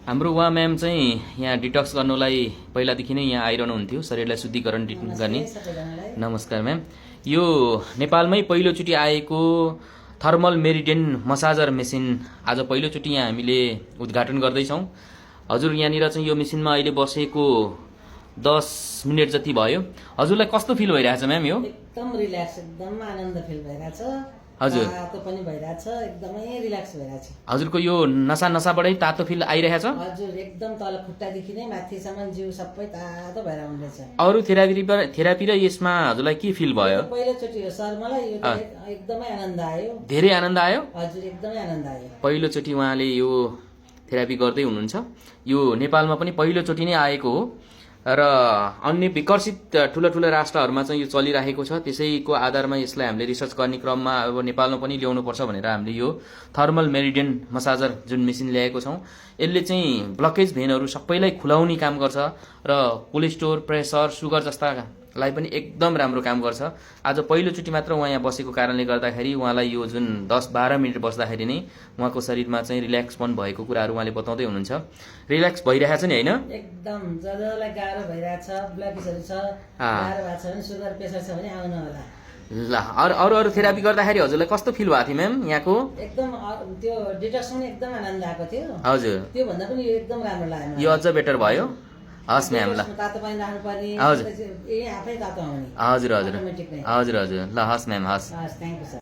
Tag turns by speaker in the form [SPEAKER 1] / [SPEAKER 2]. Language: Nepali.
[SPEAKER 1] हाम्रो उहाँ म्याम चाहिँ यहाँ डिटक्स गर्नुलाई पहिलादेखि नै यहाँ आइरहनुहुन्थ्यो शरीरलाई शुद्धिकरण गर्ने। नमस्कार म्याम। यो नेपालमै पहिलोचोटि आएको थर्मल मेरिडियन मसाजर मेसिन आज पहिलोचोटि यहाँ हामीले उद्घाटन गर्दैछौँ। हजुर यहाँनिर चाहिँ यो मेसिनमा अहिले बसेको 10 मिनट जति भयो। हजुरलाई कस्तो फिल भइरहेछ म्याम? यो
[SPEAKER 2] एकदम रिल्याक्स, एकदम आनन्द फिल भइरहेछ।
[SPEAKER 1] हजुर
[SPEAKER 2] तातो पनि भइरहेछ, एकदमै रिल्याक्स भइरहेछ।
[SPEAKER 1] हजुरको यो नसाबाटै तातो फिल आइरहेछ?
[SPEAKER 2] हजुर एकदम तल खुट्टादेखि नै माथिसम्म जिउ सबै तातो भएर हुँदैछ।
[SPEAKER 1] अरू थेरापी र यसमा हजुरलाई के फिल भयो?
[SPEAKER 2] पहिलोचोटि हो सर, मलाई यो एकदमै आनन्द आयो।
[SPEAKER 1] धेरै आनन्द आयो?
[SPEAKER 2] हजुर एकदमै आनन्द आयो।
[SPEAKER 1] पहिलोचोटि उहाँले यो थेरापी गर्दै हुनुहुन्छ। यो नेपालमा पनि पहिलोचोटि नै आएको हो र अन्य विकसित ठुला राष्ट्रहरूमा चाहिँ यो चलिरहेको छ। त्यसैको आधारमा यसलाई हामीले रिसर्च गर्ने क्रममा अब नेपालमा पनि ल्याउनुपर्छ भनेर हामीले यो थर्मल मेरिडियन मसाजर जुन मेसिन ल्याएको छौँ, यसले चाहिँ ब्लकेज भेनहरू सबैलाई खुलाउने काम गर्छ र कोलेस्ट्रोल, प्रेसर, सुगर जस्तालाई पनि एकदम राम्रो काम गर्छ। आज पहिलोचोटि मात्र उहाँ यहाँ बसेको कारणले गर्दाखेरि उहाँलाई यो जुन 10-12 मिनट बस्दाखेरि नै उहाँको शरीरमा चाहिँ रिल्याक्सपन भएको कुराहरू उहाँले बताउँदै हुनुहुन्छ। रिल्याक्स भइरहेछ नि होइन?
[SPEAKER 2] एकदम जसलाई गाह्रो भइरहेछ, ब्लकेजहरू छ, गाह्रो भएको छ भने, सुगर प्रेसर छ भने आउनु होला।
[SPEAKER 1] ल अरू थेरापी गर्दाखेरि हजुरलाई कस्तो फिल भएको थियो म्याम यहाँको?
[SPEAKER 2] एकदम त्यो डिटक्स पनि एकदम आनन्द आएको थियो।
[SPEAKER 1] हजुर
[SPEAKER 2] त्यो भन्दा पनि यो एकदम राम्रो लाग्यो।
[SPEAKER 1] यो अझ बेटर भयो। हस् म्याम। ल
[SPEAKER 2] तातो पानी राख्नु पर्ने,
[SPEAKER 1] हजुर
[SPEAKER 2] आफै तातो आउने।
[SPEAKER 1] हजुर ल हस् म्याम, हस्।
[SPEAKER 2] Thank you sir.